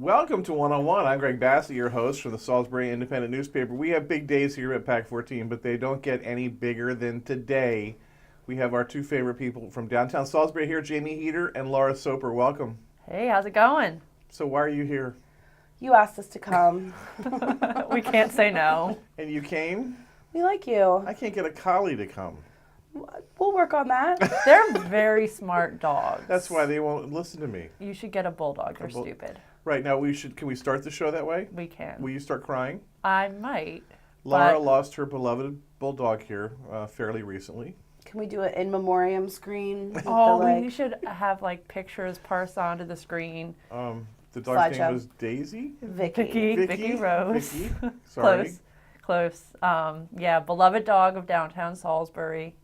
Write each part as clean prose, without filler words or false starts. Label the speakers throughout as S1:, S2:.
S1: Welcome to One on One. I'm Greg Bassett, your host from the Salisbury Independent newspaper. We have big days here at PAC 14, but they don't get any bigger than today. We have our two favorite people from downtown Salisbury here, Jamie Heater and Laura Soper. Welcome.
S2: Hey, how's it going?
S1: So why are you here?
S3: You asked us to come.
S2: We can't say no.
S1: And you came?
S3: We like you.
S1: I can't get a collie to come.
S3: We'll work on that.
S2: They're very smart dogs.
S1: That's why they won't listen to me.
S2: You should get a bulldog. They're stupid.
S1: Right, now can we start the show that way?
S2: We can.
S1: Will you start crying?
S2: I might.
S1: Laura
S2: but
S1: lost her beloved bulldog here fairly recently.
S3: Can we do an in memoriam screen? With
S2: we should have like pictures parsed onto the screen.
S1: The dog's name
S3: Slideshow.
S1: was Daisy?
S2: Vicky Rose.
S1: Vicky? Sorry.
S2: Close. Yeah, beloved dog of downtown Salisbury.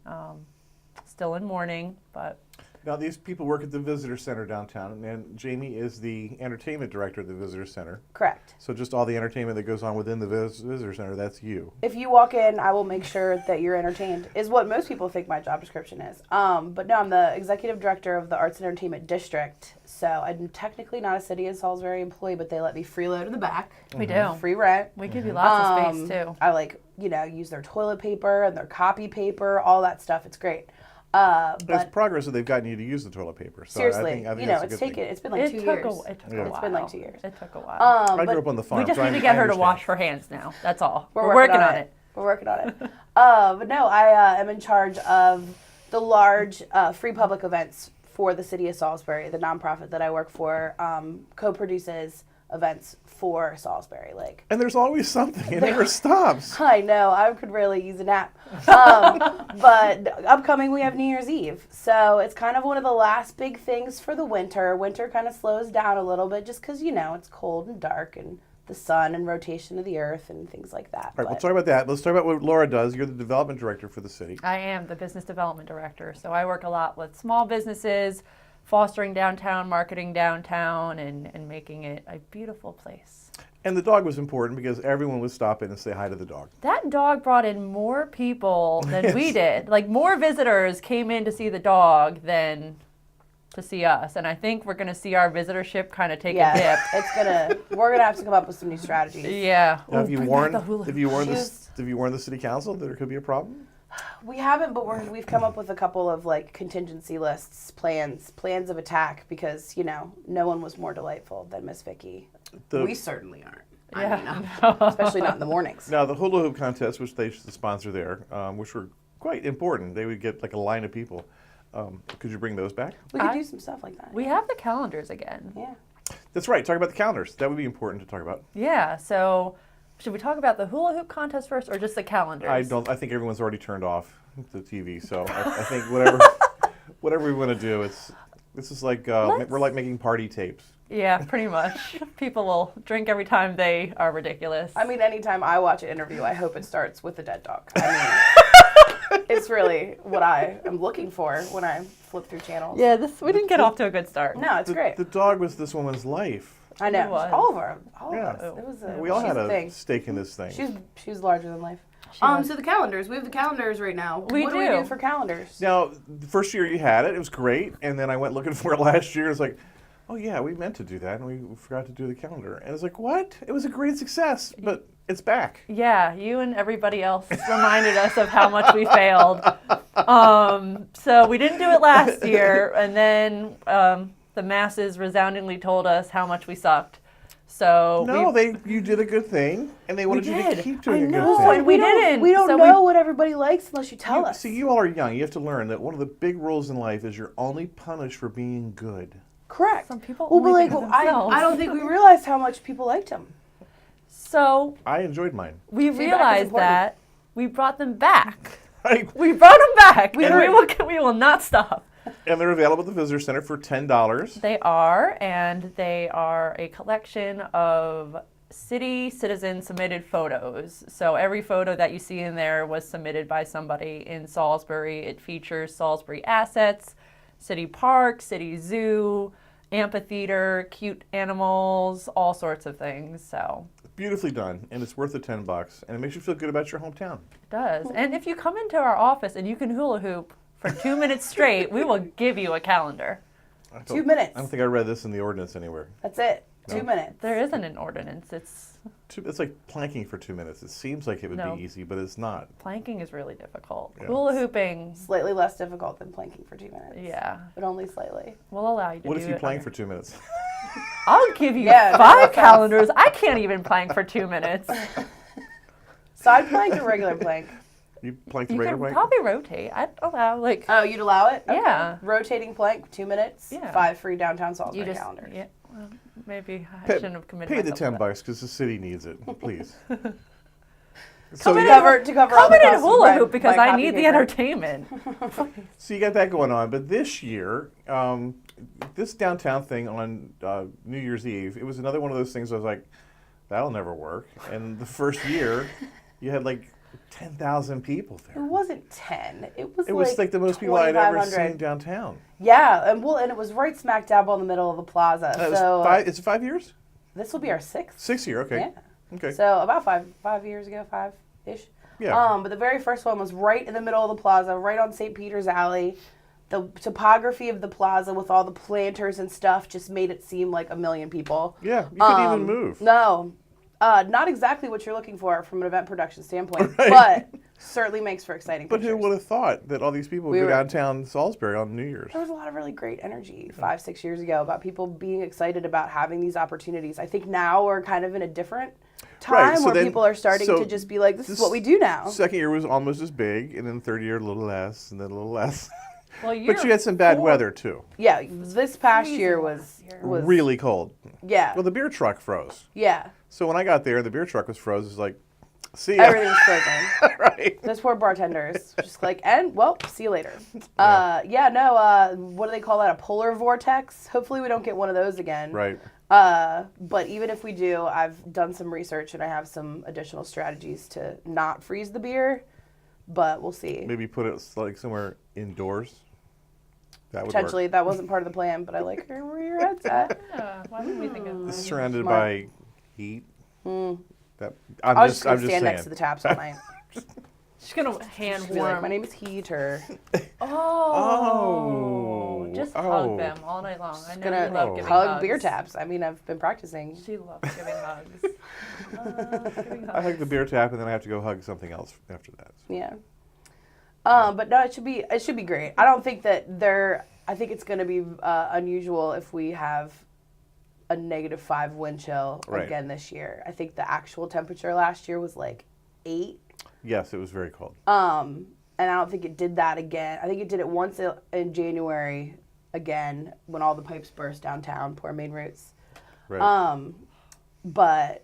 S2: Still in mourning, but
S1: Now, these people work at the Visitor Center downtown, and Jamie is the entertainment director of the Visitor Center.
S3: Correct.
S1: So just all the entertainment that goes on within the Visitor Center, that's you.
S3: If you walk in, I will make sure that you're entertained, is what most people think my job description is. But no, I'm the executive director of the Arts and Entertainment District. So I'm technically not a City of Salisbury employee, but they let me freeload in the back.
S2: we do.
S3: Free rent.
S2: We give you lots of space too.
S3: I use their toilet paper and their copy paper, all that stuff. It's great.
S1: It's
S3: But
S1: progress that they've gotten you to use the toilet paper. So
S3: seriously,
S1: I think that's a
S3: it's
S1: good thing.
S3: it's been like 2 years.
S2: It took
S1: Yeah.
S2: a while.
S3: It's been like 2 years.
S2: It took a while.
S1: I
S3: But
S1: grew up on the farm.
S2: we just
S1: so
S2: need to
S1: I
S2: get her to
S1: understand.
S2: wash her hands now. That's all.
S3: We're
S2: working on it.
S3: We're working on it. But no, I am in charge of the large free public events for the City of Salisbury. The nonprofit that I work for co-produces events for Salisbury.
S1: And there's always something. It never stops.
S3: I know, I could really use a nap. But upcoming, we have New Year's Eve. So it's kind of one of the last big things for the winter. Winter kind of slows down a little bit just because, it's cold and dark and the sun and rotation of the earth and things like that.
S1: All right, we'll talk about that. Let's talk about what Laura does. You're the development director for the city.
S2: I am the business development director, so I work a lot with small businesses, fostering downtown, marketing downtown, and making it a beautiful place.
S1: And the dog was important because everyone would stop in and say hi to the dog.
S2: That dog brought in more people than we did. Like, more visitors came in to see the dog than to see us. And I think we're going to see our visitorship kind of take a dip.
S3: We're gonna have to come up with some new strategies.
S2: Yeah.
S1: Now, have you warned
S3: Shoes.
S1: the city council that there could be a problem?
S3: We haven't, but we've come up with a couple of contingency lists, plans of attack because no one was more delightful than Miss Vicky. We certainly aren't. Especially not in the mornings.
S1: Now the hula hoop contest, which they used to sponsor there, which were quite important. They would get a line of people. Could you bring those back?
S3: We could do some stuff like that.
S2: We have the calendars again.
S3: Yeah.
S1: That's right. Talk about the calendars. That would be important to talk about.
S2: Yeah. So should we talk about the hula hoop contest first or just the calendars?
S1: I think everyone's already turned off the TV. So I think whatever we want to do, this is we're like making party tapes.
S2: Yeah, pretty much. People will drink every time they are ridiculous.
S3: I mean, anytime I watch an interview, I hope it starts with a dead dog. It's really what I am looking for when I flip through channels.
S2: Yeah, we didn't get off to a good start.
S3: No, it's great.
S1: The dog was this woman's life.
S3: I know.
S2: It was.
S3: All of us.
S1: Yeah.
S3: It was
S1: We all
S3: she's
S1: had a
S3: thing.
S1: stake in this thing.
S3: She was larger than life.
S2: was.
S3: So the calendars. We have the calendars right now.
S2: We
S3: what do we
S2: do.
S3: do for calendars?
S1: Now, the first year you had it was great, and then I went looking for it last year. It's like, oh yeah, we meant to do that, and we forgot to do the calendar. And it's like, what? It was a great success, but it's back.
S2: Yeah, you and everybody else reminded us of how much we failed. So we didn't do it last year, and then the masses resoundingly told us how much we sucked. So
S1: you did a good thing, and they wanted you to keep doing a good
S2: know,
S1: thing.
S2: and we didn't.
S3: We don't
S2: So
S3: know what everybody likes unless you tell us.
S1: See, you all are young. You have to learn that one of the big rules in life is you're only punished for being good.
S3: Correct.
S2: Some people
S3: We'll be
S2: only
S3: like,
S2: think
S3: well,
S2: of themselves.
S3: I don't think we realized how much people liked him.
S2: So
S1: I enjoyed mine.
S2: we
S3: Feedback is
S2: realized
S3: important.
S2: that we brought them back.
S1: Right.
S2: We brought them back, and we will not stop.
S1: And they're available at the Visitor Center for $10.
S2: They are, and they are a collection of city citizen submitted photos. So every photo that you see in there was submitted by somebody in Salisbury. It features Salisbury assets, city park, city zoo, amphitheater, cute animals, all sorts of things. So
S1: Beautifully done, and it's worth the $10, and it makes you feel good about your hometown.
S2: it does. And if you come into our office and you can hula hoop for 2 minutes straight, we will give you a calendar.
S3: 2 minutes.
S1: I don't think I read this in the ordinance anywhere.
S3: That's it. 2 minutes.
S2: There isn't an ordinance.
S1: It's like planking for 2 minutes. It seems like it would
S2: No.
S1: be easy, but it's not.
S2: Planking is really difficult.
S1: Yeah.
S2: Hula hooping,
S3: Slightly less difficult than planking for 2 minutes.
S2: yeah,
S3: But only slightly.
S2: we'll allow you to
S1: What
S2: do
S1: if you
S2: it.
S1: plank for 2 minutes?
S2: I'll give you
S3: Yeah, no,
S2: 5
S3: that's-
S2: calendars. I can't even plank for 2 minutes.
S3: Side plank or regular plank?
S1: You plank the
S2: You
S1: regular
S2: can
S1: way?
S2: probably rotate. I'd allow like
S3: Oh, you'd allow it? Okay.
S2: Yeah.
S3: Rotating plank, 2 minutes,
S2: Yeah.
S3: 5 free downtown
S2: you
S3: Salisbury
S2: just
S3: calendars.
S2: yeah. Well, maybe I
S1: Pay-
S2: shouldn't have committed
S1: Pay the
S2: myself to that.
S1: $10 because the city needs it, please.
S2: Come in
S1: you
S2: and-
S3: To cover all
S2: Come
S3: the
S2: in and
S3: costs of
S2: hula
S3: my-
S2: hoop because
S3: my
S2: I
S3: copy
S2: need the
S3: paper.
S2: entertainment.
S1: So you got that going on, but this year, this downtown thing on New Year's Eve, it was another one of those things I was like, that'll never work. And the first year, you had like 10,000 people
S3: It
S1: there.
S3: wasn't 10.
S1: It was like the most people I'd ever
S3: 2,500.
S1: seen downtown.
S3: Yeah, and it was right smack dab on the middle of the plaza.
S1: It was
S3: So
S1: is it 5 years?
S3: this will be our 6th.
S1: 6 year, okay.
S3: Yeah.
S1: Okay.
S3: So about 5 years ago, 5-ish.
S1: Yeah.
S3: But the very first one was right in the middle of the plaza, right on St. Peter's Alley. The topography of the plaza with all the planters and stuff just made it seem like a million people.
S1: Yeah, you couldn't even move.
S3: No, not exactly what you're looking for from an event production standpoint,
S1: Right.
S3: but certainly makes for exciting
S1: But
S3: pictures.
S1: who would have thought that all these people would
S3: We
S1: go
S3: were-
S1: downtown Salisbury on New Year's?
S3: There was a lot of really great energy 5-6 years ago about people being excited about having these opportunities. I think now we're kind of in a different time
S1: Right, so
S3: where
S1: then-
S3: people are starting
S1: so
S3: to just be like, this is
S1: this
S3: what we do now.
S1: Second year was almost as big, and then third year a little less, and then a little less.
S2: Well,
S1: But you had some bad weather too.
S3: Yeah, this past year
S2: freezing
S3: was
S2: last year.
S3: was
S1: Really cold.
S3: yeah,
S1: Well, the beer truck froze.
S3: yeah.
S1: So when I got there, the beer truck was froze. It's like, see ya.
S3: Everything was frozen.
S1: Right.
S3: Those poor bartenders, just like, and well, see you later. What do they call that? A polar vortex. Hopefully, we don't get one of those again.
S1: Right.
S3: But even if we do, I've done some research and I have some additional strategies to not freeze the beer. But we'll see.
S1: Maybe put it like somewhere indoors. That would
S3: Potentially,
S1: work.
S3: that wasn't part of the plan, but I like where your head's at.
S2: Yeah, why wouldn't we think of that?
S1: Surrounded
S3: Smart.
S1: by heat. That
S3: I
S1: I'm
S3: was
S1: just
S3: just gonna
S1: I'm just
S3: stand
S1: saying.
S3: next to the taps all night.
S2: She's gonna hand
S3: Be like,
S2: warm.
S3: my name is Heater.
S2: Oh, just
S1: Oh.
S2: hug them all night long. I know
S3: Gonna
S2: you love giving
S3: hug
S2: hugs.
S3: beer taps. I mean, I've been practicing.
S2: She loves giving hugs. Giving
S1: I
S2: hugs.
S1: hug the beer tap, and then I have to go hug something else after that.
S3: Yeah. But no, it should be great. I don't think that I think it's going to be unusual if we have a -5 wind chill
S1: Right.
S3: again this year. I think the actual temperature last year was like 8.
S1: Yes, it was very cold.
S3: And I don't think it did that again. I think it did it once in January again when all the pipes burst downtown, poor main routes.
S1: Right.
S3: But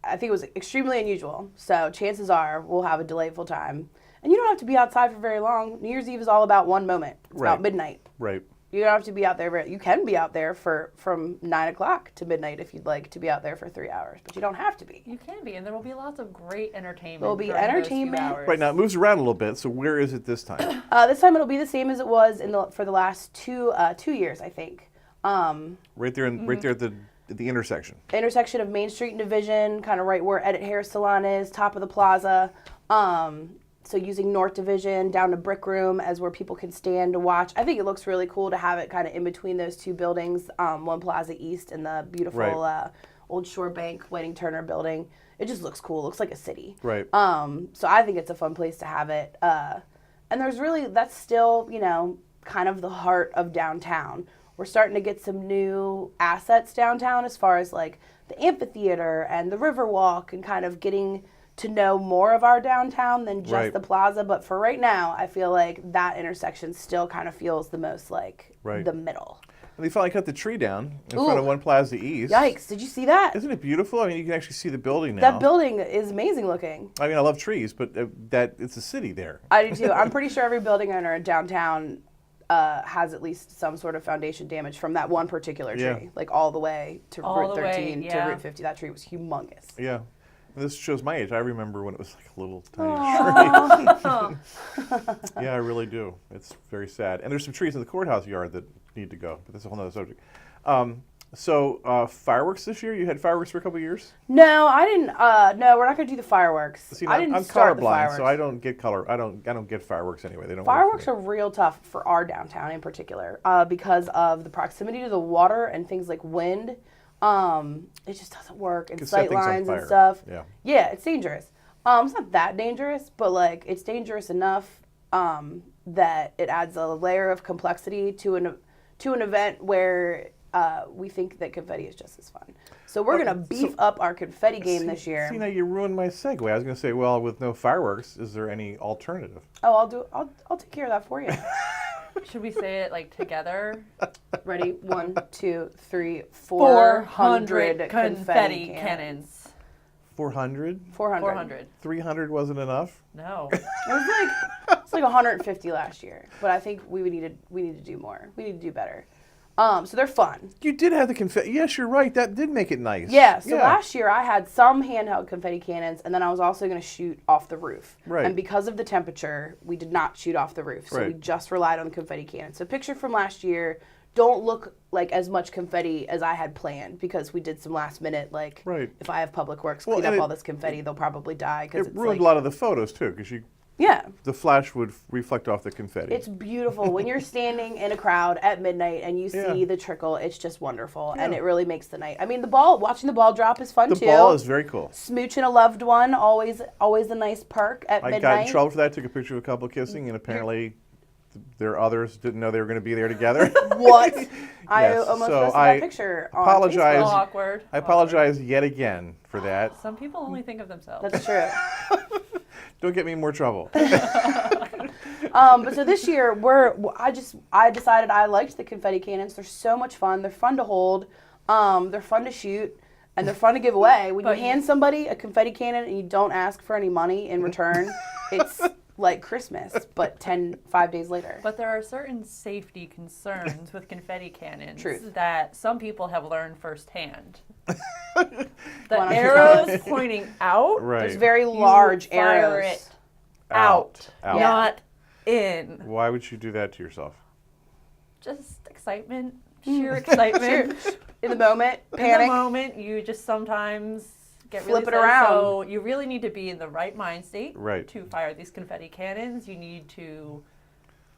S3: I think it was extremely unusual. So chances are we'll have a delightful time. And you don't have to be outside for very long. New Year's Eve is all about one moment. It's
S1: Right.
S3: about midnight.
S1: Right.
S3: You don't have to be out there. You can be out there from 9 o'clock to midnight if you'd like to be out there for 3 hours, but you don't have to be.
S2: You can be, and there will be lots of great entertainment.
S3: There'll be
S2: during those few
S3: entertainment.
S2: hours.
S1: Right now it moves around a little bit. So where is it this time?
S3: This time it'll be the same as it was for the last 2 years, I think.
S1: Right there, right there at the intersection.
S3: Intersection of Main Street and Division, kind of right where Edit Hair Salon is, top of the plaza. So using North Division down to Brick Room as where people can stand to watch. I think it looks really cool to have it kind of in between those two buildings, One Plaza East and the beautiful
S1: Right.
S3: Old Shore Bank Whiting Turner building. It just looks cool. It looks like a city.
S1: Right.
S3: So I think it's a fun place to have it. And that's still, kind of the heart of downtown. We're starting to get some new assets downtown as far as like the amphitheater and the Riverwalk and kind of getting to know more of our downtown than just
S1: Right.
S3: the plaza. But for right now, I feel like that intersection still kind of feels the most like
S1: Right.
S3: the middle.
S1: And they finally cut the tree down in
S3: Ooh.
S1: front of One Plaza East.
S3: Yikes, did you see that?
S1: Isn't it beautiful? I mean, you can actually see the building now.
S3: That building is amazing looking.
S1: I mean, I love trees, but that it's a city there.
S3: I do too. I'm pretty sure every building owner in downtown has at least some sort of foundation damage from that one particular tree,
S1: Yeah.
S3: like all the way to
S2: All
S3: Route
S2: the way,
S3: 13 to
S2: yeah.
S3: Route 50. That tree was humongous.
S1: Yeah. And this shows my age. I remember when it was like a little tiny tree. Yeah, I really do. It's very sad. And there's some trees in the courthouse yard that need to go, but that's a whole nother subject. So fireworks this year? You had fireworks for a couple of years?
S3: No, I didn't. No, we're not going to do the fireworks.
S1: See,
S3: I didn't
S1: I'm
S3: start the
S1: colorblind,
S3: fireworks.
S1: so I don't get color. I don't get fireworks anyway. They don't.
S3: Fireworks
S1: work
S3: are real tough for our downtown in particular because of the proximity to the water and things like wind. It just doesn't work, and
S1: Could
S3: sight
S1: set things on
S3: lines and
S1: fire.
S3: stuff.
S1: Yeah.
S3: Yeah, it's dangerous. It's not that dangerous, but like it's dangerous enough that it adds a layer of complexity to an event where we think that confetti is just as fun. So we're gonna beef up our confetti game this year.
S1: See, now you ruined my segue. I was going to say, well, with no fireworks, is there any alternative?
S3: Oh, I'll take care of that for you.
S2: Should we say it like together?
S3: Ready? 1, 2, 3,
S2: 400
S3: 400
S2: confetti cannons.
S1: 400?
S3: 400.
S2: 400.
S1: 300 wasn't enough?
S2: No.
S3: It's like 150 last year, but I think we need to do more. We need to do better. So they're fun.
S1: You did have the confetti. Yes, you're right. That did make it nice.
S3: Yeah. So last year I had some handheld confetti cannons, and then I was also going to shoot off the roof.
S1: Right.
S3: And because of the temperature, we did not shoot off the roof. So we
S1: Right.
S3: just relied on the confetti cannons. So picture from last year don't look like as much confetti as I had planned because we did some last minute like
S1: Right.
S3: if I have Public Works
S1: Well,
S3: clean up
S1: and
S3: all this confetti, they'll probably die because
S1: It
S3: it's
S1: ruined
S3: like
S1: a lot of the photos, too, because
S3: yeah.
S1: the flash would reflect off the confetti.
S3: It's beautiful when you're standing in a crowd at midnight and you see
S1: Yeah.
S3: the trickle. It's just wonderful, and
S1: Yeah.
S3: it really makes the night. I mean, watching the ball drop is fun
S1: the
S3: too.
S1: ball is very cool.
S3: Smooching a loved one, always a nice perk at
S1: I
S3: midnight.
S1: got in trouble for that. Took a picture of a couple kissing, and apparently their others didn't know they were going to be there together.
S3: What? I
S1: Yes,
S3: almost
S1: so
S3: posted
S1: I
S3: that picture on
S1: apologize.
S2: A
S3: Facebook.
S2: little awkward.
S1: I apologize yet again for that.
S2: Some people only think of themselves.
S3: That's true.
S1: Don't get me in more trouble.
S3: But so this year I decided I liked the confetti cannons. They're so much fun. They're fun to hold. They're fun to shoot. And they're fun to give away. When you
S2: But
S3: hand somebody a confetti cannon and you don't ask for any money in return, it's like Christmas, but 5 days later.
S2: But there are certain safety concerns with confetti cannons
S3: Truth.
S2: that some people have learned firsthand.
S3: Why
S2: The
S3: don't you
S2: arrows
S3: tell us?
S2: pointing out,
S1: Right.
S3: There's very
S2: you
S3: large
S2: fire
S3: arrows.
S2: it out,
S1: Out.
S2: not in.
S1: Why would you do that to yourself?
S2: Just excitement, sheer excitement.
S3: Sure. In the moment,
S2: In
S3: panic.
S2: the moment, you just sometimes get
S3: Flip
S2: really
S3: it
S2: sad.
S3: around.
S2: So you really need to be in the right mind state
S1: Right.
S2: to fire these confetti cannons. You need to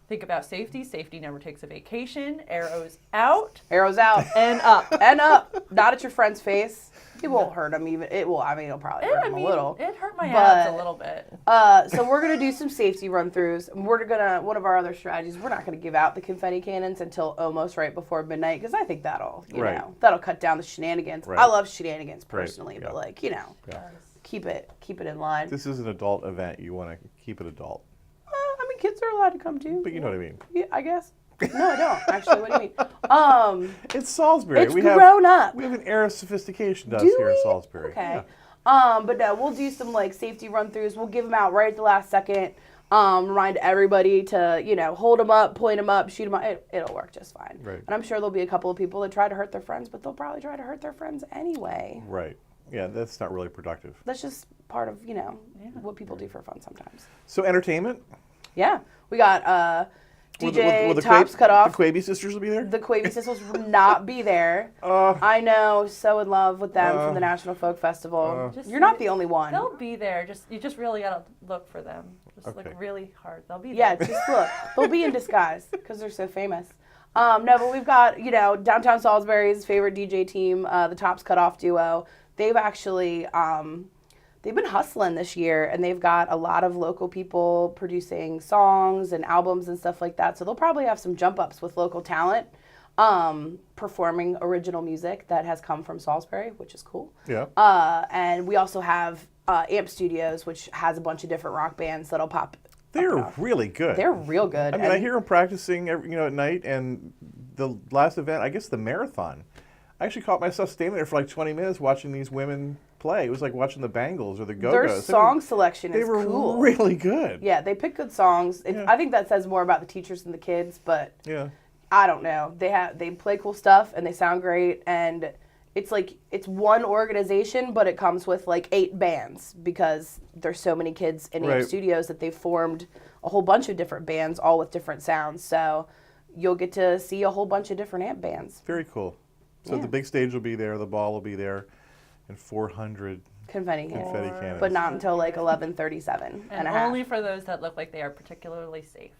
S2: think about safety. Safety never takes a vacation. Arrows out
S3: Arrows out
S2: and up.
S3: and up. Not at your friend's face. It won't hurt him even. It will. I mean, it'll probably hurt him a little.
S2: It hurt my
S3: but-
S2: abs a little bit.
S3: So we're gonna do some safety run throughs. One of our other strategies. We're not gonna give out the confetti cannons until almost right before midnight because I think that'll
S1: Right.
S3: that'll cut down the shenanigans.
S1: Right.
S3: I love shenanigans personally,
S1: yeah.
S3: but like
S1: Yeah.
S3: keep it in line.
S1: This is an adult event. You want to keep it adult.
S3: I mean, kids are allowed to come too.
S1: But you know what I mean.
S3: Yeah, I guess. No, I don't actually. What do you mean?
S1: It's Salisbury.
S3: It's
S1: we
S3: grown up.
S1: We have an air of sophistication to us
S3: Do
S1: here in
S3: we?
S1: Salisbury.
S3: Okay.
S1: Yeah.
S3: But no, we'll do some like safety run throughs. We'll give them out right at the last second. Remind everybody to, hold them up, point them up, shoot them up. It'll work just fine.
S1: Right.
S3: And I'm sure there'll be a couple of people that try to hurt their friends, but they'll probably try to hurt their friends anyway.
S1: Right. Yeah, that's not really productive.
S3: That's just part of, what people do for fun sometimes.
S1: So entertainment?
S3: Yeah. We got
S1: Will
S3: DJ
S1: the
S3: Tops
S1: Quabe-
S3: Cut Off.
S1: The Quaby sisters will be there?
S3: The Quavy Sisters will not be there.
S1: Uh,
S3: I know, so in love with them from the National Folk Festival.
S2: Just-
S3: You're not the only one.
S2: They'll be there. You just really gotta look for them. Just
S1: Okay.
S2: look really hard. They'll be
S3: Yeah,
S2: there.
S3: just look. They'll be in disguise because they're so famous. No, but we've got, downtown Salisbury's favorite DJ team, the Tops Cut Off duo. They've actually, they've been hustling this year, and they've got a lot of local people producing songs and albums and stuff like that. So they'll probably have some jump ups with local talent performing original music that has come from Salisbury, which is cool.
S1: yeah.
S3: And we also have Amp Studios, which has a bunch of different rock bands that'll pop.
S1: They're really good.
S3: They're real good.
S1: I mean, I hear them practicing, at night, and the last event, I guess the marathon, I actually caught myself standing there for like 20 minutes watching these women play. It was like watching the Bangles or the Go-Go's.
S3: Their song selection
S1: They
S3: is
S1: were
S3: cool.
S1: really good.
S3: Yeah, they pick good songs.
S1: Yeah.
S3: I think that says more about the teachers than the kids, but
S1: Yeah.
S3: I don't know. They play cool stuff and they sound great, and it's like it's one organization, but it comes with like 8 bands because there's so many kids in
S1: Right.
S3: Amp Studios that they've formed a whole bunch of different bands, all with different sounds. So you'll get to see a whole bunch of different amp bands.
S1: Very cool. So
S3: Yeah.
S1: the big stage will be there, the ball will be there, and 400
S3: Confetti,
S1: confetti
S2: Or-
S1: cannons.
S3: but not until like 11:37
S2: and
S3: and a half.
S2: only for those that look like they are particularly safe.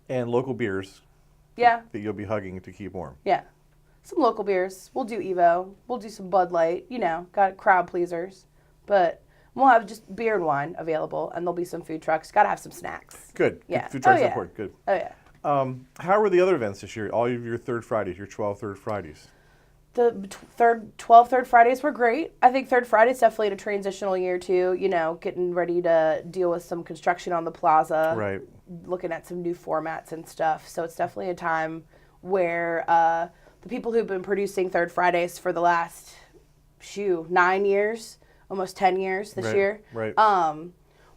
S1: And local beers
S3: Yeah,
S1: that you'll be hugging to keep warm.
S3: yeah. some local beers. We'll do Evo. We'll do some Bud Light. Got crowd pleasers. But we'll have just beer and wine available, and there'll be some food trucks. Got to have some snacks.
S1: Good.
S3: Yeah.
S1: Food trucks
S3: Oh,
S1: are
S3: yeah.
S1: important. Good.
S3: Oh, yeah.
S1: How were the other events this year? All of your third Fridays, your 12 third Fridays.
S3: The 12 Third Fridays were great. I think Third Friday's definitely in a transitional year, too. Getting ready to deal with some construction on the plaza.
S1: Right.
S3: Looking at some new formats and stuff. So it's definitely a time where the people who've been producing Third Fridays for the last, 9 years, almost 10 years this year.
S1: Right.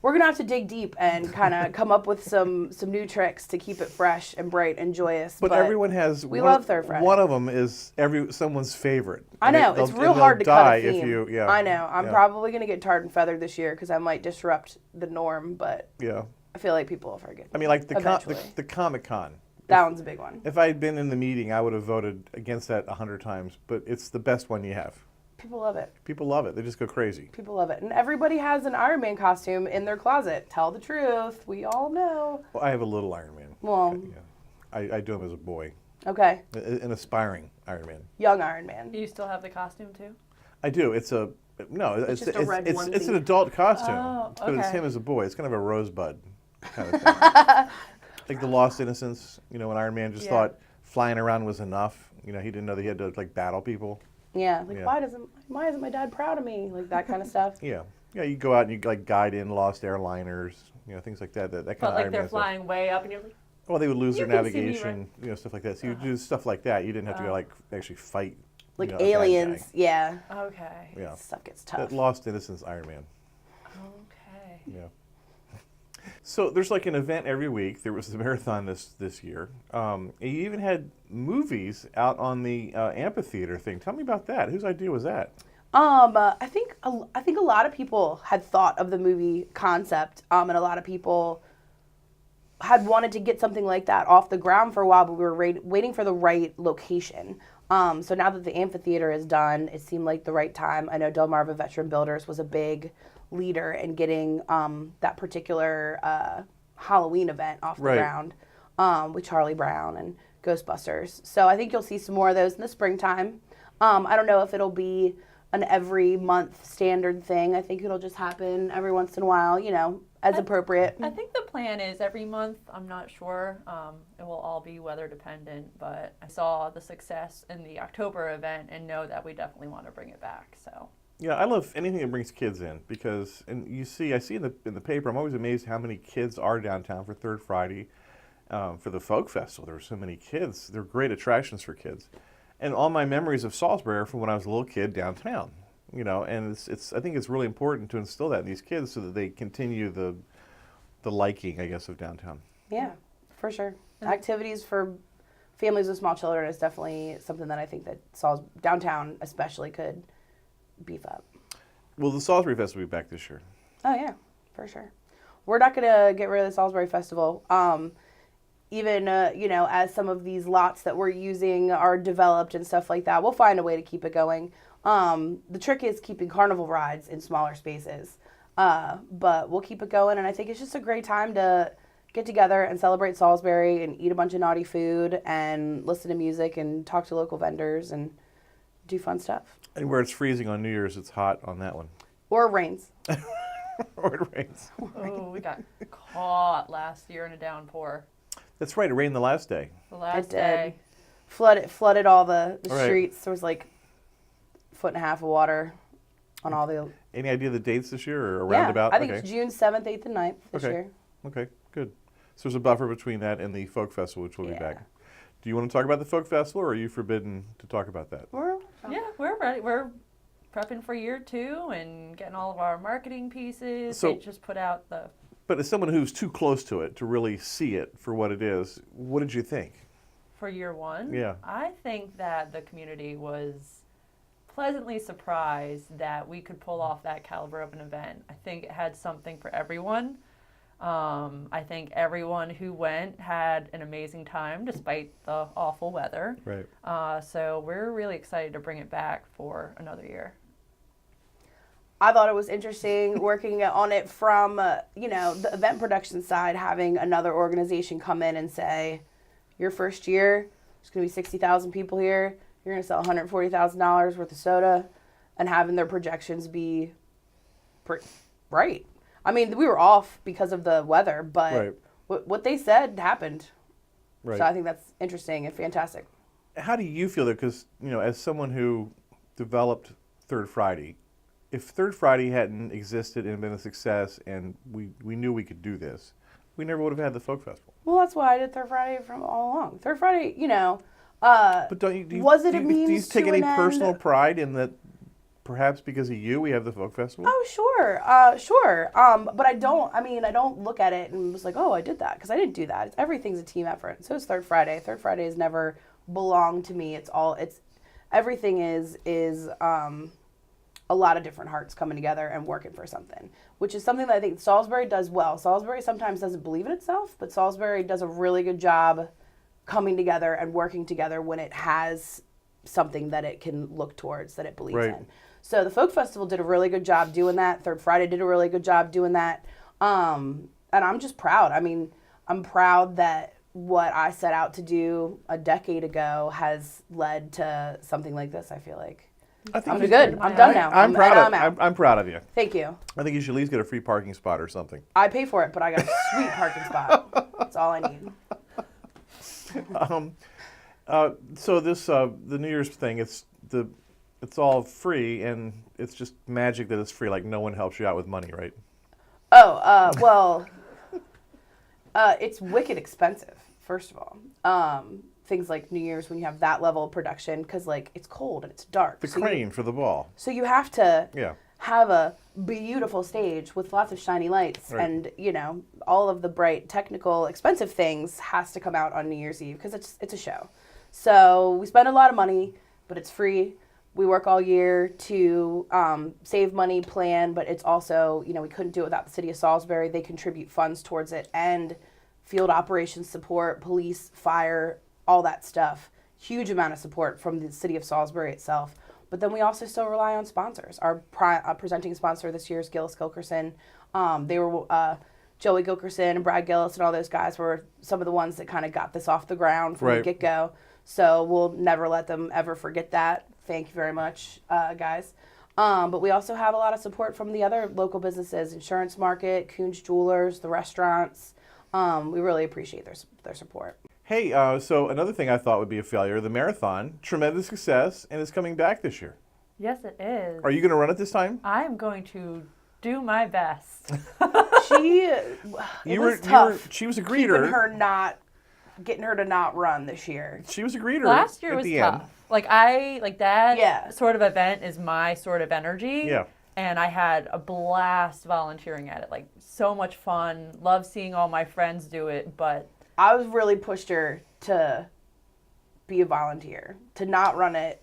S3: We're going to have to dig deep and kind of come up with some new tricks to keep it fresh and bright and joyous.
S1: But everyone has.
S3: We love Third Friday.
S1: One of them is someone's favorite.
S3: I know. It's real hard to cut a theme.
S1: If you, yeah.
S3: I know. I'm
S1: yeah.
S3: probably going to get tarred and feathered this year because I might disrupt the norm, but
S1: Yeah.
S3: I feel like people will forgive me.
S1: I mean, like the
S3: eventually.
S1: Comic-Con.
S3: That one's a big one.
S1: If I had been in the meeting, I would have voted against that 100 times. But it's the best one you have.
S3: People love it.
S1: People love it. They just go crazy.
S3: People love it. And everybody has an Iron Man costume in their closet. Tell the truth. We all know.
S1: Well, I have a little Iron Man.
S3: Well,
S1: Yeah. I do him as a boy.
S3: okay.
S1: An aspiring Iron Man.
S3: Young Iron Man.
S2: Do you still have the costume too?
S1: I do. It's a no. It's
S3: just a red
S1: it's
S3: onesie.
S1: an adult costume,
S2: Oh,
S1: but it's
S2: okay.
S1: him as a boy. It's kind of a rosebud kind of thing. Like the Lost Innocence. When Iron Man just
S2: Yeah.
S1: thought flying around was enough. He didn't know that he had to like battle people.
S3: Yeah. Like,
S1: Yeah.
S3: why isn't my dad proud of me? Like that kind of stuff.
S1: Yeah. Yeah. You go out and you like guide in lost airliners. Things like that. That kind
S2: But
S1: of
S2: like
S1: Iron
S2: they're
S1: Man stuff.
S2: flying way up, and you're like,
S1: Well, they would lose their
S2: You can see me,
S1: navigation. Stuff like that. So you do stuff like that. You didn't have to go like actually fight.
S3: Like
S1: a bad guy.
S3: aliens. Yeah.
S1: Yeah.
S2: okay,
S3: Stuff gets
S1: That
S3: tough.
S1: Lost Innocence Iron Man.
S2: okay.
S1: Yeah. So there's like an event every week. There was the marathon this year. And you even had movies out on the amphitheater thing. Tell me about that. Whose idea was that?
S3: I think a lot of people had thought of the movie concept, and a lot of people had wanted to get something like that off the ground for a while, but we were waiting for the right location. So now that the amphitheater is done, it seemed like the right time. I know Delmarva Veteran Builders was a big leader in getting that particular Halloween event off the
S1: Right.
S3: ground with Charlie Brown and Ghostbusters. So I think you'll see some more of those in the springtime. I don't know if it'll be an every month standard thing. I think it'll just happen every once in a while, as appropriate.
S2: I think the plan is every month. I'm not sure. It will all be weather dependent, but I saw the success in the October event and know that we definitely want to bring it back. So
S1: Yeah, I love anything that brings kids in because, and I see in the paper, I'm always amazed how many kids are downtown for Third Friday, for the Folk Festival. There were so many kids. They're great attractions for kids. And all my memories of Salisbury are from when I was a little kid downtown, and I think it's really important to instill that in these kids so that they continue the liking, I guess, of downtown.
S3: Yeah, for sure. Activities for families with small children is definitely something that I think that downtown especially could beef up.
S1: Well, the Salisbury Festival will be back this year.
S3: Oh yeah, for sure. We're not gonna get rid of the Salisbury Festival. Even as some of these lots that we're using are developed and stuff like that, we'll find a way to keep it going. The trick is keeping carnival rides in smaller spaces, but we'll keep it going. And I think it's just a great time to get together and celebrate Salisbury and eat a bunch of naughty food and listen to music and talk to local vendors and do fun stuff.
S1: And where it's freezing on New Year's, it's hot on that one.
S3: Or it rains.
S1: Or it rains.
S2: oh, we got caught last year in a downpour.
S1: That's right, it rained the last day.
S2: The last
S3: It did.
S2: day.
S3: Flooded all the
S1: Right.
S3: streets. There was like 1.5 feet of water on all the.
S1: Any idea the dates this year or a
S3: Yeah,
S1: roundabout?
S3: I think
S1: Okay.
S3: it's June 7th, 8th, and 9th this
S1: Okay.
S3: year.
S1: Okay, good. So there's a buffer between that and the Folk Festival, which will be
S3: Yeah.
S1: back. Do you want to talk about the Folk Festival, or are you forbidden to talk about that?
S2: Yeah, we're ready. We're prepping for year 2 and getting all of our marketing pieces.
S1: So-
S2: They just put out the.
S1: But as someone who's too close to it to really see it for what it is, what did you think?
S2: For year 1,
S1: Yeah.
S2: I think that the community was pleasantly surprised that we could pull off that caliber of an event. I think it had something for everyone. I think everyone who went had an amazing time despite the awful weather.
S1: Right.
S2: So we're really excited to bring it back for another year.
S3: I thought it was interesting working on it from, the event production side, having another organization come in and say, your first year, there's going to be 60,000 people here. you're going to sell $140,000 worth of soda and having their projections be right. I mean, we were off because of the weather, but
S1: Right.
S3: what they said happened.
S1: Right.
S3: So I think that's interesting and fantastic.
S1: How do you feel that? Because, as someone who developed Third Friday, if Third Friday hadn't existed and been a success and we knew we could do this, we never would have had the Folk Festival.
S3: Well, that's why I did Third Friday from all along. Third Friday,
S1: But don't you, do you,
S3: was it
S1: do
S3: a
S1: you, do you
S3: means
S1: take
S3: to
S1: any
S3: an end?
S1: personal pride in that perhaps because of you we have the Folk Festival?
S3: Oh, sure. But I don't look at it and was like, oh, I did that, because I didn't do that. Everything's a team effort. So is Third Friday. Third Friday has never belonged to me. Everything is a lot of different hearts coming together and working for something, which is something that I think Salisbury does well. Salisbury sometimes doesn't believe in itself, but Salisbury does a really good job coming together and working together when it has something that it can look towards, that it believes
S1: Right.
S3: in. So the Folk Festival did a really good job doing that. Third Friday did a really good job doing that. And I'm just proud. I mean, I'm proud that what I set out to do a decade ago has led to something like this, I feel like.
S1: I think
S3: I'm
S1: you-
S3: good. I'm done now.
S1: I'm proud
S3: I'm
S1: of
S3: out.
S1: I'm proud of you.
S3: Thank you.
S1: I think you should at least get a free parking spot or something.
S3: I pay for it, but I got a sweet parking spot. That's all I need.
S1: So this the New Year's thing, it's all free, and it's just magic that it's free. Like no one helps you out with money, right?
S3: Oh, well, it's wicked expensive, first of all. Things like New Year's, when you have that level of production, because like it's cold and it's dark.
S1: The
S3: So
S1: crane for the ball.
S3: So you have to
S1: Yeah.
S3: have a beautiful stage with lots of shiny lights,
S1: Right.
S3: and all of the bright, technical, expensive things has to come out on New Year's Eve because it's a show. So we spend a lot of money, but it's free. We work all year to save money, plan, but it's also, we couldn't do it without the city of Salisbury. They contribute funds towards it, and field operations support, police, fire, all that stuff. Huge amount of support from the city of Salisbury itself. But then we also still rely on sponsors. Our presenting sponsor this year is Gillis Gilkerson. They were Joey Gilkerson and Brad Gillis and all those guys were some of the ones that kind of got this off the ground from the
S1: Right.
S3: get-go. So we'll never let them ever forget that. Thank you very much, guys. But we also have a lot of support from the other local businesses, Insurance Market, Coons Jewelers, the restaurants. We really appreciate their support.
S1: Hey, so another thing I thought would be a failure, the marathon, tremendous success, and it's coming back this year.
S2: Yes, it is.
S1: Are you going to run it this time?
S2: I'm going to do my best.
S3: It was tough.
S1: She was a
S3: keeping
S1: greeter.
S3: getting her to not run this year.
S1: She was a greeter.
S2: Last year
S1: at
S2: was
S1: the
S2: tough.
S1: end.
S2: That
S3: Yeah.
S2: sort of event is my sort of energy.
S1: Yeah.
S2: And I had a blast volunteering at it. Like, so much fun. Love seeing all my friends do it, but
S3: I was really pushed her to be a volunteer, to not run it,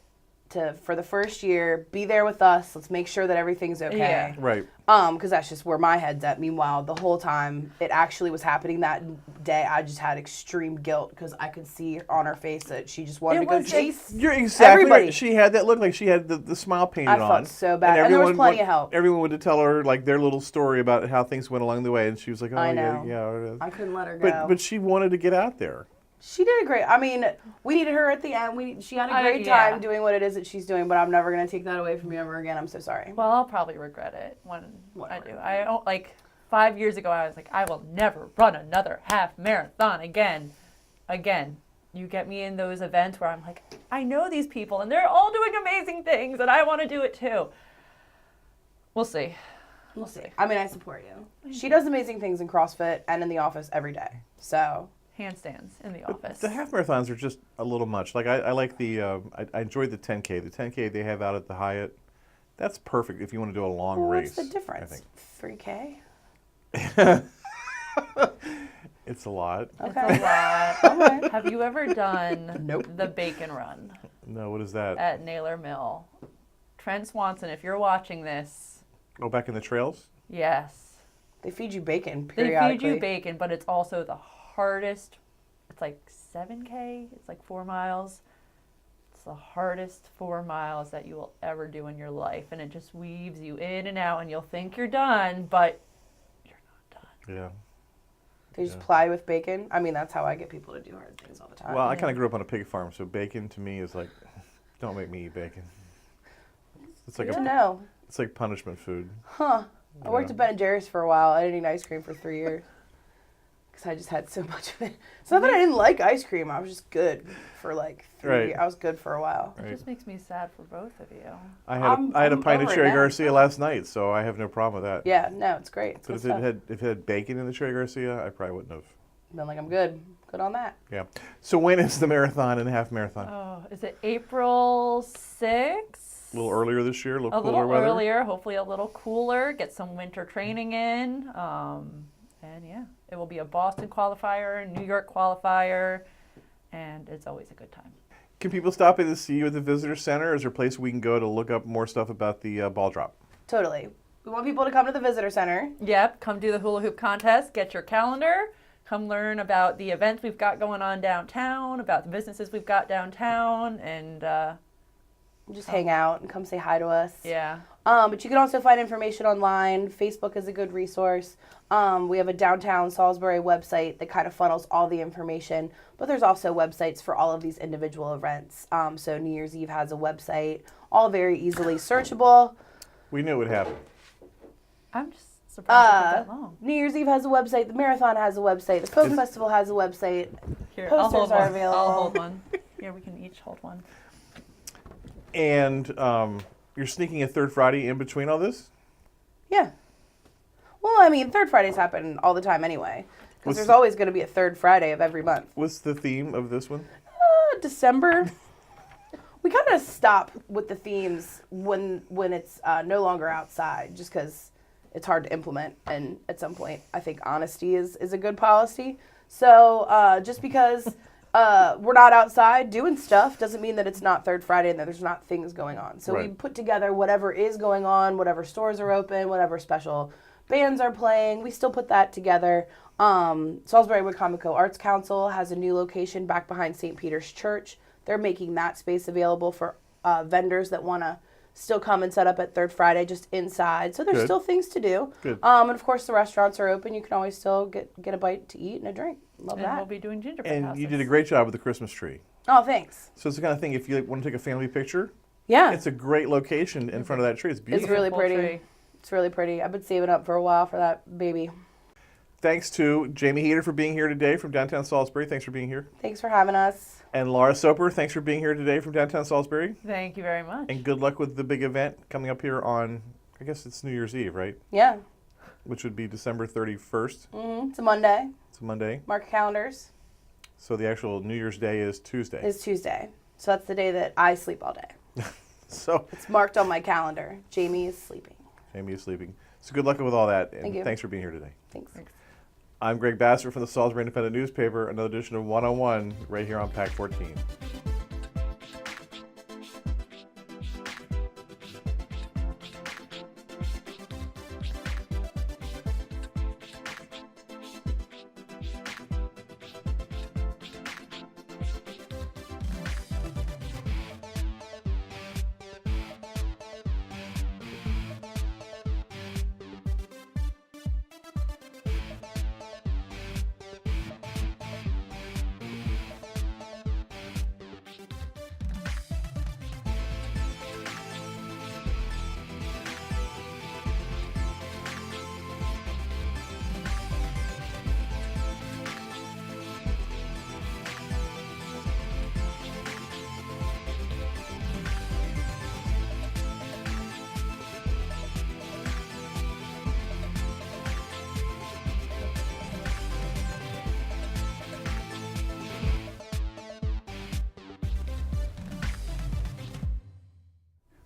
S3: for the first year, be there with us. Let's make sure that everything's okay.
S2: Yeah.
S1: Right.
S3: Because that's just where my head's at. Meanwhile, the whole time it actually was happening that day, I just had extreme guilt because I could see on her face that she just wanted
S2: It
S3: to go
S2: was
S3: chase.
S1: You're exactly
S3: Everybody.
S1: right. She had that look, like she had the smile painted
S3: I
S1: on.
S3: felt so bad. And there was plenty of help.
S1: Everyone would tell her like their little story about how things went along the way, and she was like, "Oh
S3: I
S1: yeah,
S3: know.
S1: yeah."
S3: I couldn't let her go.
S1: But she wanted to get out there.
S3: She did a great. I mean, we needed her at the end. She had a great
S2: yeah.
S3: time doing what it is that she's doing. But I'm never gonna take that away from you ever again. I'm so sorry.
S2: well, I'll probably regret it when
S3: Whatever.
S2: I do. I don't 5 years ago. I was like, I will never run another half marathon again. You get me in those events where I'm like, I know these people and they're all doing amazing things, and I want to do it too. We'll see.
S3: We'll see. I mean, I support you. She does amazing things in CrossFit and in the office every day. So
S2: Handstands in the office.
S1: The half marathons are just a little much. Like I like the I enjoyed the 10K. The 10K they have out at the Hyatt. That's perfect if you want to do a long
S3: well,
S1: race.
S3: what's the difference?
S1: I think
S3: 3K.
S1: it's a lot.
S2: It's
S3: Okay.
S2: a lot.
S3: Okay.
S2: Have you ever done
S3: Nope.
S2: the bacon run
S1: No, what is that?
S2: at Naylor Mill? Trent Swanson, if you're watching this,
S1: Oh, back in the trails.
S2: yes.
S3: They feed you bacon
S2: They
S3: periodically.
S2: feed you bacon, but it's also the hardest. It's like 7K. It's like 4 miles. It's the hardest 4 miles that you will ever do in your life. And it just weaves you in and out, and you'll think you're done, but you're not done.
S1: Yeah.
S3: They just ply with bacon. I mean, that's how I get people to do hard things all the time.
S1: Well, I kind of grew up on a pig farm, so bacon to me is like Don't make me eat bacon. It's
S3: Good
S1: like
S3: to know.
S1: it's like punishment food.
S3: Huh. I worked at Ben & Jerry's for a while. I didn't eat ice cream for 3 years. Because I just had so much of it. It's not that I didn't like ice cream. I was just good for like 3
S1: Right.
S3: years. I was good for a while.
S2: It
S1: Right.
S2: just makes me sad for both of you.
S1: I had a
S3: I'm
S1: pint of
S3: over it
S1: Cherry
S3: now.
S1: Garcia last night, so I have no problem with that.
S3: Yeah, no, it's great. It's
S1: But
S3: good stuff.
S1: if it had bacon in the Cherry Garcia, I probably wouldn't have.
S3: Been like, I'm good. Good on that.
S1: Yeah. So when is the marathon and half marathon?
S2: Oh, is it April 6th?
S1: A little earlier this year, a little
S2: A
S1: cooler
S2: little
S1: weather.
S2: earlier, hopefully a little cooler, get some winter training in. And yeah, it will be a Boston qualifier, New York qualifier, and it's always a good time.
S1: Can people stop in to see you at the visitor center? Is there a place we can go to look up more stuff about the ball drop?
S3: Totally. We want people to come to the visitor center.
S2: Yep, come do the hula hoop contest, get your calendar, come learn about the events we've got going on downtown, about the businesses we've got downtown, and
S3: Just hang out and come say hi to us.
S2: yeah.
S3: But you can also find information online. Facebook is a good resource. We have a downtown Salisbury website that kind of funnels all the information. But there's also websites for all of these individual events. So New Year's Eve has a website, all very easily searchable.
S1: We knew it would happen.
S2: I'm just surprised it took that long.
S3: New Year's Eve has a website. The Marathon has a website. The Folk
S1: It's-
S3: Festival has a website.
S2: Here,
S3: Posters
S2: I'll hold
S3: are
S2: one.
S3: available.
S2: I'll hold one. Here, we can each hold one.
S1: And you're sneaking a third Friday in between all this?
S3: Yeah. Well, I mean, third Fridays happen all the time anyway. Because
S1: What's
S3: there's
S1: the-
S3: always going to be a third Friday of every month.
S1: What's the theme of this one?
S3: December. We kind of stop with the themes when it's no longer outside, just because it's hard to implement. And at some point, I think honesty is a good policy. So just because we're not outside doing stuff doesn't mean that it's not Third Friday and that there's not things going on. So we
S1: Right.
S3: put together whatever is going on, whatever stores are open, whatever special bands are playing. We still put that together. Salisbury Wicomico Arts Council has a new location back behind St. Peter's Church. They're making that space available for vendors that want to still come and set up at Third Friday just inside. So there's
S1: Good.
S3: still things to do.
S1: Good.
S3: And of course the restaurants are open. You can always still get a bite to eat and a drink. Love
S2: And
S3: that.
S2: we'll be doing gingerbread
S1: And
S2: houses.
S1: you did a great job with the Christmas tree.
S3: Oh, thanks.
S1: So it's the kind of thing, if you want to take a family picture,
S3: Yeah,
S1: it's a great location in front of that tree. It's
S3: it's
S1: beautiful.
S3: really
S2: Beautiful
S3: pretty.
S2: tree.
S3: It's really pretty. I've been saving up for a while for that baby.
S1: Thanks to Jamie Heater for being here today from downtown Salisbury. Thanks for being here.
S3: Thanks for having us.
S1: And Laura Soper, thanks for being here today from downtown Salisbury.
S2: Thank you very much.
S1: And good luck with the big event coming up here on, I guess it's New Year's Eve, right?
S3: Yeah,
S1: Which would be December 31st.
S3: it's a Monday.
S1: It's a Monday.
S3: Mark calendars.
S1: So the actual New Year's Day is Tuesday.
S3: It's Tuesday. So that's the day that I sleep all day.
S1: So
S3: It's marked on my calendar. Jamie is sleeping.
S1: Jamie is sleeping. So good luck with all that. And
S3: Thank you.
S1: thanks for being here today.
S3: Thanks.
S1: I'm Greg Bassett from the Salisbury Independent Newspaper. Another edition of 101 right here on Pack 14.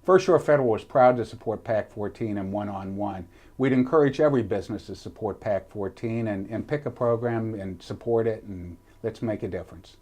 S4: First Shore Federal is proud to support PAC 14 and one-on-one. We'd encourage every business to support PAC 14 and pick a program and support it, and let's make a difference.